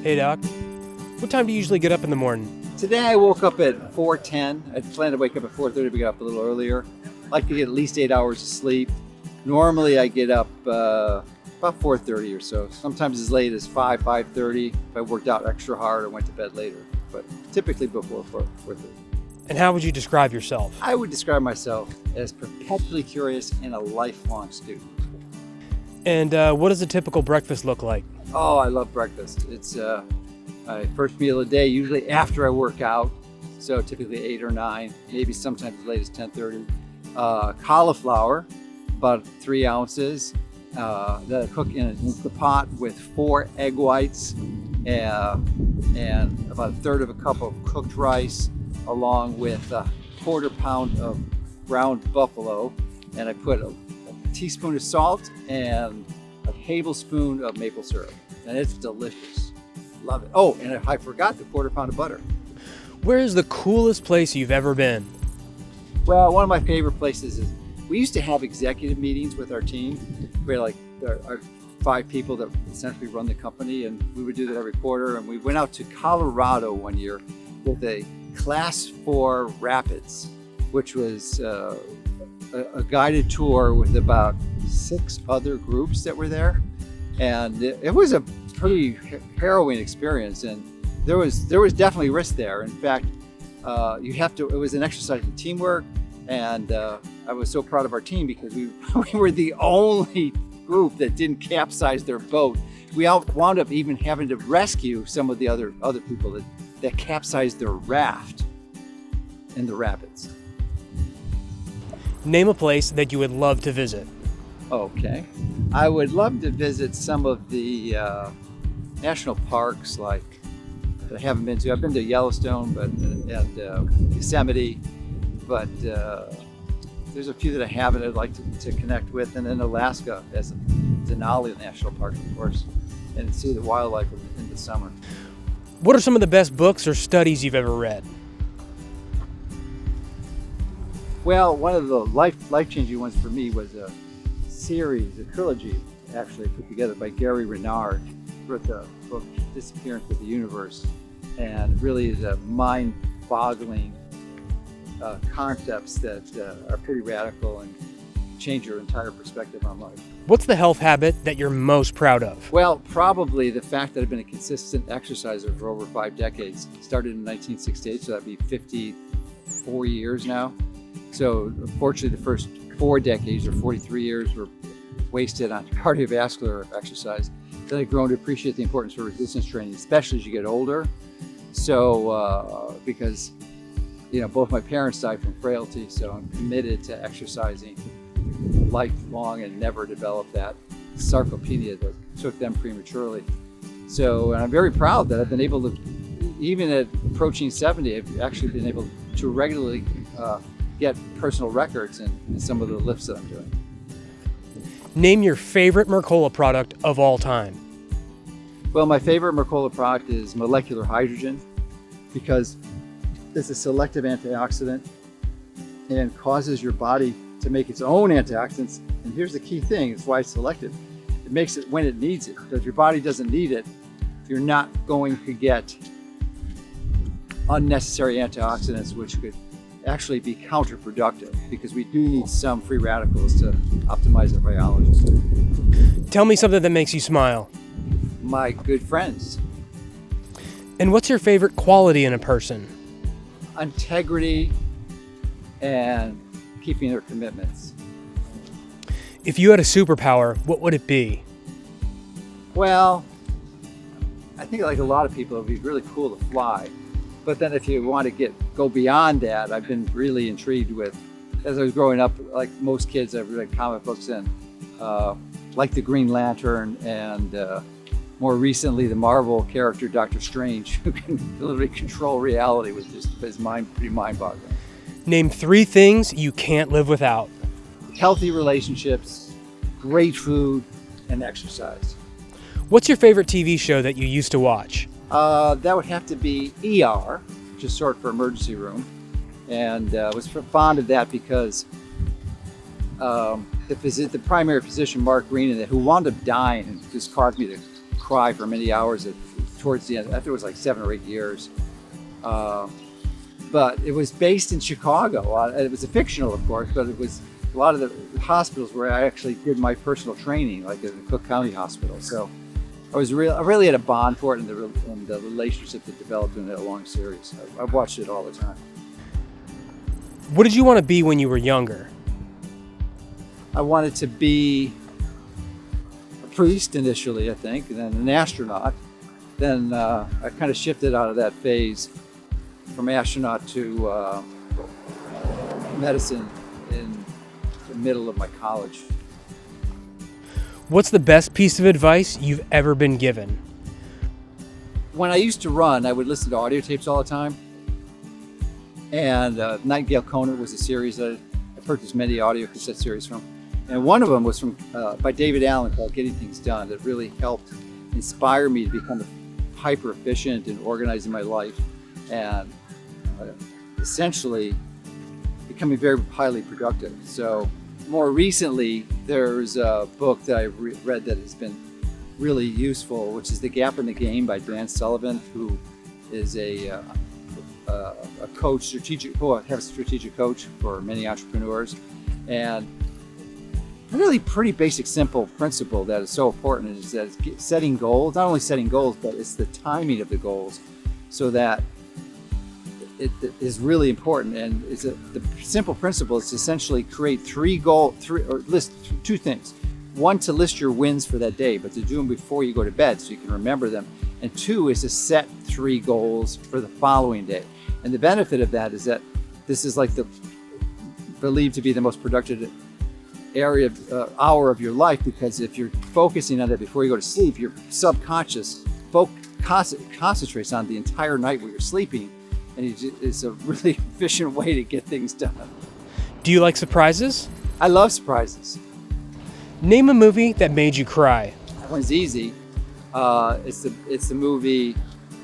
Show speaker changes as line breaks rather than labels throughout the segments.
Hey Doc, what time do you usually get up in the morning?
Today I woke up at 4:10. I planned to wake up at 4:30, but got up a little earlier. I like to get at least 8 hours of sleep. Normally I get up about 4:30 or so. Sometimes as late as 5:30 if I worked out extra hard or went to bed later. But typically before 4:30.
And how would you describe yourself?
I would describe myself as perpetually curious and a lifelong student.
And what does a typical breakfast look like?
Oh, I love breakfast. It's my first meal of the day, usually after I work out. So typically 8 or 9, maybe sometimes as late as 10:30. Cauliflower, about 3 ounces, that I cook in an Instant Pot with 4 egg whites and about a third of a cup of cooked rice, along with a quarter pound of ground buffalo. And I put a teaspoon of salt and a tablespoon of maple syrup. And it's delicious. Love it. Oh, and I forgot the quarter pound of butter.
Where is the coolest place you've ever been?
Well, one of my favorite places is, we used to have executive meetings with our team. We had like our 5 people that essentially run the company, and we would do that every quarter. And we went out to Colorado one year with a Class 4 Rapids, which was a guided tour with about 6 other groups that were there. And it was a pretty harrowing experience, and there was definitely risk there. In fact, it was an exercise in teamwork, and I was so proud of our team because we were the only group that didn't capsize their boat. We wound up even having to rescue some of the other people that capsized their raft in the rapids.
Name a place that you would love to visit.
Okay. I would love to visit some of the national parks that I haven't been to. I've been to Yellowstone and Yosemite, but there's a few that I haven't. I'd like to connect with, and then Alaska as Denali National Park, of course, and see the wildlife in the summer.
What are some of the best books or studies you've ever read?
Well, one of the life-changing ones for me was a trilogy, actually put together by Gary Renard. He wrote the book Disappearance of the Universe, and it really is a mind-boggling concepts that are pretty radical and change your entire perspective on life.
What's the health habit that you're most proud of?
Well, probably the fact that I've been a consistent exerciser for over 5 decades. Started in 1968, so that'd be 54 years now. So unfortunately, the first 4 decades or 43 years were wasted on cardiovascular exercise. Then I've grown to appreciate the importance of resistance training, especially as you get older. So because both my parents died from frailty, so I'm committed to exercising lifelong and never develop that sarcopenia that took them prematurely. So, and I'm very proud that I've been able to, even at approaching 70, I've actually been able to regularly get personal records in some of the lifts that I'm doing.
Name your favorite Mercola product of all time.
Well, my favorite Mercola product is molecular hydrogen, because it's a selective antioxidant and causes your body to make its own antioxidants. And here's the key thing, it's why it's selective. It makes it when it needs it. So if your body doesn't need it, you're not going to get unnecessary antioxidants, which could actually be counterproductive, because we do need some free radicals to optimize our biology.
Tell me something that makes you smile.
My good friends.
And what's your favorite quality in a person?
Integrity and keeping their commitments.
If you had a superpower, what would it be?
Well, I think like a lot of people, it would be really cool to fly. But then if you want to go beyond that, I've been really intrigued with, as I was growing up, like most kids, I've read comic books and like the Green Lantern, and more recently the Marvel character Doctor Strange, who can literally control reality with just his mind, pretty mind-boggling.
Name 3 things you can't live without.
Healthy relationships, great food, and exercise.
What's your favorite TV show that you used to watch?
That would have to be ER, which is short for emergency room. And I was fond of that because the primary physician, Mark Green, who wound up dying and just caused me to cry for many hours at towards the end. After it was like 7 or 8 years. But it was based in Chicago. It was a fictional, of course, but it was a lot of the hospitals where I actually did my personal training, like at the Cook County Hospital. So I really had a bond for it, and the relationship that developed in that long series. I've watched it all the time.
What did you want to be when you were younger?
I wanted to be a priest initially, I think, and then an astronaut. Then I kind of shifted out of that phase from astronaut to medicine in the middle of my college.
What's the best piece of advice you've ever been given?
When I used to run, I would listen to audio tapes all the time. And Nightingale Conant was a series that I purchased many audio cassette series from. And one of them was by David Allen called Getting Things Done, that really helped inspire me to become hyper efficient in organizing my life and essentially becoming very highly productive. So more recently, there's a book that I read that has been really useful, which is The Gap in the Game by Dan Sullivan, who is a coach, strategic coach for many entrepreneurs. And a really pretty basic, simple principle that is so important is that it's setting goals, not only setting goals, but it's the timing of the goals, so that it is really important. And the simple principle is to essentially create list 2 things. 1, to list your wins for that day, but to do them before you go to bed so you can remember them. And 2 is to set 3 goals for the following day. And the benefit of that is that this is like believed to be the most productive hour of your life, because if you're focusing on that before you go to sleep, your subconscious concentrates on the entire night where you're sleeping, and it's a really efficient way to get things done.
Do you like surprises?
I love surprises.
Name a movie that made you cry.
That one's easy. It's the movie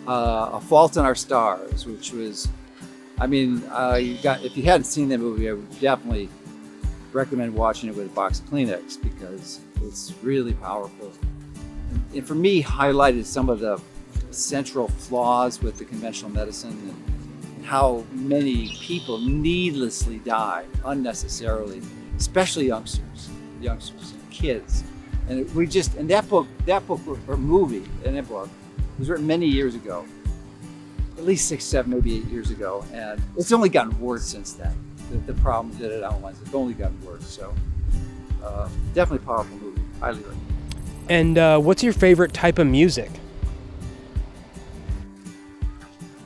A Fault in Our Stars, which was, if you hadn't seen that movie, I would definitely recommend watching it with a box of Kleenex, because it's really powerful. And for me, highlighted some of the central flaws with the conventional medicine, and how many people needlessly die unnecessarily, especially youngsters and kids. And that book or movie and that book was written many years ago, at least 6, 7, maybe 8 years ago, and it's only gotten worse since then. The problems that it outlines have only gotten worse. So definitely a powerful movie. Highly recommend.
And what's your favorite type of music?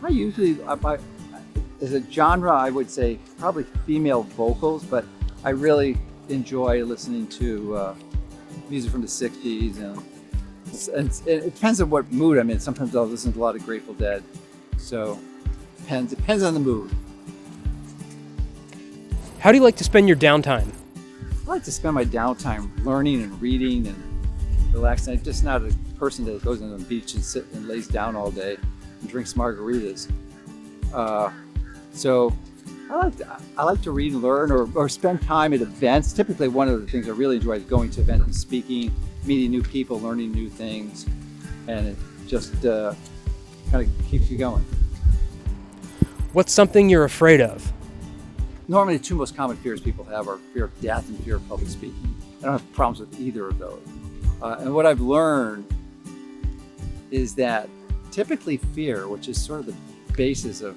I usually, as a genre, I would say probably female vocals, but I really enjoy listening to music from the 60s. And it depends on what mood I'm in. Sometimes I'll listen to a lot of Grateful Dead. So depends on the mood.
How do you like to spend your downtime?
I like to spend my downtime learning and reading and relaxing. I'm just not a person that goes on the beach and sits and lays down all day and drinks margaritas. So I like to read and learn, or spend time at events. Typically, one of the things I really enjoy is going to events and speaking, meeting new people, learning new things, and it just kind of keeps you going.
What's something you're afraid of?
Normally, the 2 most common fears people have are fear of death and fear of public speaking. I don't have problems with either of those. And what I've learned is that typically fear, which is sort of the basis of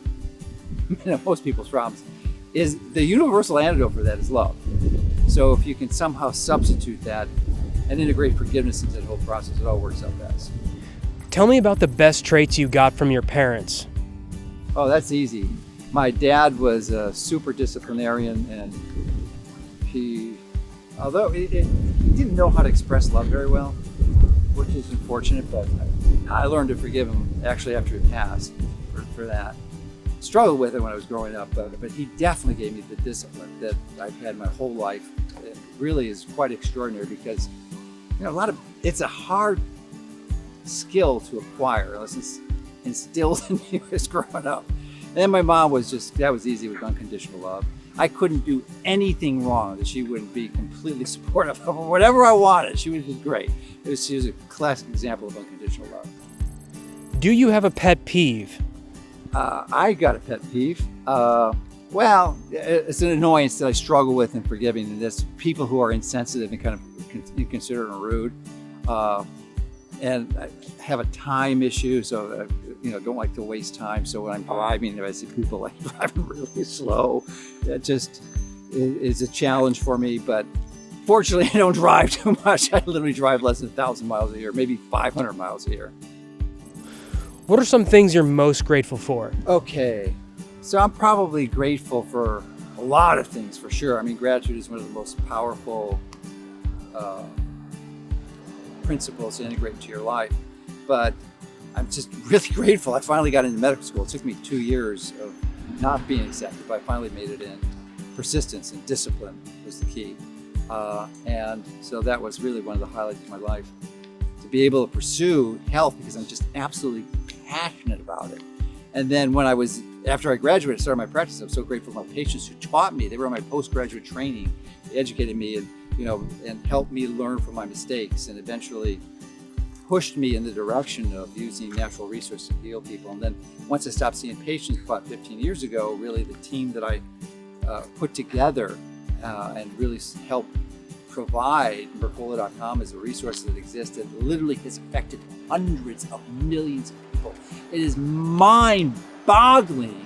most people's problems, is the universal antidote for that is love. So if you can somehow substitute that and integrate forgiveness into the whole process, it all works out best.
Tell me about the best traits you got from your parents.
Oh, that's easy. My dad was a super disciplinarian, and although he didn't know how to express love very well, which is unfortunate, but I learned to forgive him actually after he passed for that. Struggled with it when I was growing up, but he definitely gave me the discipline that I've had my whole life. It really is quite extraordinary, because it's a hard skill to acquire unless it's instilled in you as growing up. And then my mom that was easy with unconditional love. I couldn't do anything wrong that she wouldn't be completely supportive of. Whatever I wanted, she was just great. She was a classic example of unconditional love.
Do you have a pet peeve?
I got a pet peeve. Well, it's an annoyance that I struggle with in forgiving, and that's people who are insensitive and kind of inconsiderate and rude. And I have a time issue, so don't like to waste time. So when I'm driving, if I see people like driving really slow, it just is a challenge for me. But fortunately, I don't drive too much. I literally drive less than 1,000 miles a year, maybe 500 miles a year.
What are some things you're most grateful for?
Okay, so I'm probably grateful for a lot of things, for sure. I mean, gratitude is one of the most powerful principles to integrate into your life. But I'm just really grateful. I finally got into medical school. It took me 2 years of not being accepted, but I finally made it in. Persistence and discipline was the key. And so that was really one of the highlights of my life. To be able to pursue health because I'm just absolutely passionate about it. And then after I graduated, started my practice, I'm so grateful for my patients who taught me. They were on my postgraduate training. They educated me and helped me learn from my mistakes, and eventually pushed me in the direction of using natural resources to heal people. And then once I stopped seeing patients about 15 years ago, really the team that I put together and really helped provide Mercola.com as a resource that exists that literally has affected hundreds of millions of people. It is mind-boggling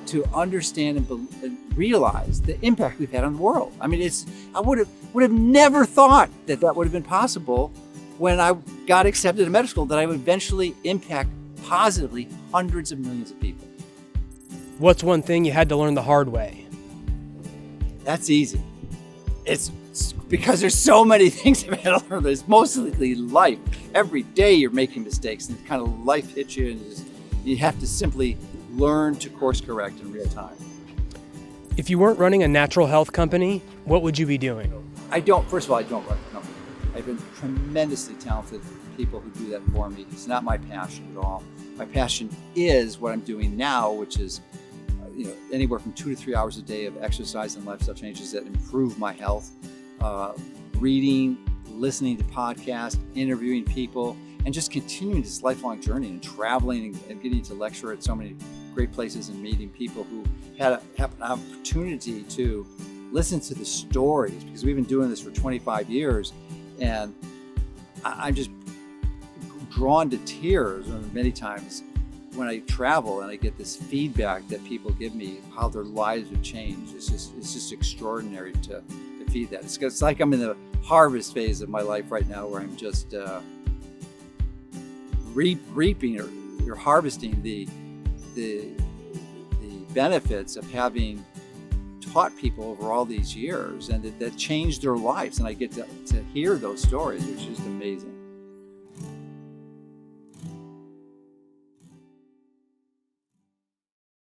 to understand and realize the impact we've had on the world. I mean, I would have never thought that would have been possible when I got accepted to medical school, that I would eventually impact positively hundreds of millions of people.
What's one thing you had to learn the hard way?
That's easy. It's because there's so many things I've had to learn. It's mostly life. Every day you're making mistakes, and kind of life hits you, and you have to simply learn to course correct in real time.
If you weren't running a natural health company, what would you be doing?
First of all, I don't run a company. I have been tremendously talented people who do that for me. It's not my passion at all. My passion is what I'm doing now, which is anywhere from 2 to 3 hours a day of exercise and lifestyle changes that improve my health. Reading, listening to podcasts, interviewing people, and just continuing this lifelong journey and traveling and getting to lecture at so many great places and meeting people who have an opportunity to listen to the stories, because we've been doing this for 25 years, and I'm just drawn to tears many times when I travel and I get this feedback that people give me, how their lives have changed. It's just extraordinary to feed that. It's like I'm in the harvest phase of my life right now, where I'm just reaping or harvesting the benefits of having taught people over all these years, and that changed their lives. And I get to hear those stories, which is just amazing.